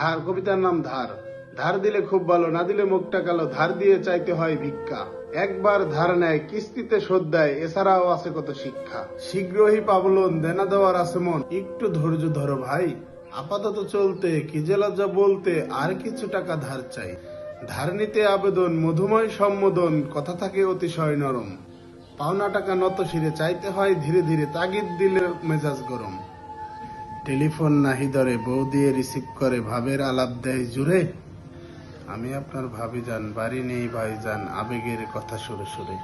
ধার, কবিতার নাম ধার। ধার দিলে খুব ভালো, না দিলে মুখটা কালো। ধার দিয়ে চাইতে হয় ভিক্ষা। একবার ধার নেয়, কিস্তিতে শোধ দেয়, এছাড়াও আছে কত শিক্ষা। শীঘ্রই পাবো লোন, দেনা দেওয়ার আছে মন। একটু ধৈর্য ধরো ভাই, আপাতত চলতে কি যে লজ্জা বলতে, আর কিছু টাকা ধার চাই। ধার নিতে আবেদন, মধুময় সম্বোধন, কথা থাকে অতিশয় নরম। পাওনা টাকা নত শিরে চাইতে হয় ধীরে ধীরে, তাগিদ দিলে মেজাজ গরম। টেলিফোন নাহি ধরে, বউ দিয়ে রিসিভ করে, ভাবের আলাপ দেয় জুড়ে। আমি আপনার ভাবি যান, বাড়ি নেই ভাইজান, আবেগের কথা সুরে সুরে।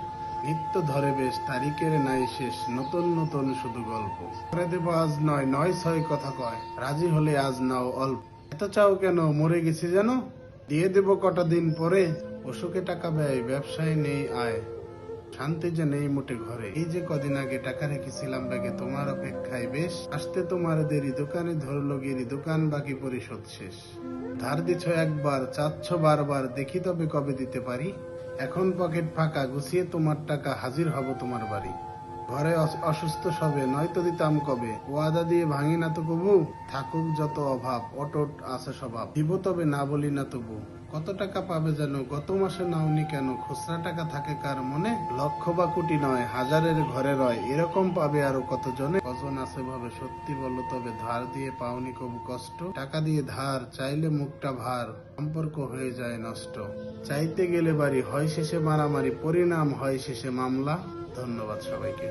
নিত্য ধরে বেশ, তারিখের নাই শেষ, নতুন নতুন শুধু গল্প। করে দেব আজ নয়, নয় ছয় কথা কয়, রাজি হলে আজ নাও অল্প। এত চাও কেন, মরে গেছি যেন, দিয়ে দেব কটা দিন পরে। অসুখে টাকা ব্যয়, ব্যবসায় নেই আয়, শান্তি যে নেই মোটে ঘরে। এই যে কদিন আগে টাকা রেখেছিলাম ব্যাগে, তোমার অপেক্ষায় বেশ, আসতে তোমার দেরি, দোকানে ধরলো গিরি, দোকান বাকি পরিশোধ শেষ। ধার দিছ একবার, চাচ্ছ বারবার, দেখি তবে কবে দিতে পারি। এখন পকেট ফাঁকা, গুছিয়ে তোমার টাকা, হাজির হব তোমার বাড়ি। ঘরে অসুস্থ সবে, নয়তো দিতাম কবে, ওয়াদা দিয়ে ভাঙি না তো কবু। থাকুক যত অভাব, অটট আছে স্বভাব, দিব তবে না বলি না তবু। কত টাকা পাবে যেন, গত মাসে নাওনি কেন, খুচরা টাকা থাকে কার মনে। লক্ষ বা কোটি নয়, হাজারের ঘরে রয়, এরকম পাবে আরো কত জনে। কজন আছে ভাবে, সত্যি বলো তবে, ধার দিয়ে পাওনি কবু কষ্ট। টাকা দিয়ে ধার চাইলে মুখটা ভার, সম্পর্ক হয়ে যায় নষ্ট। চাইতে গেলে বাড়ি, হয় শেষে মারামারি, পরিণাম হয় শেষে মামলা। ধন্যবাদ সবাইকে।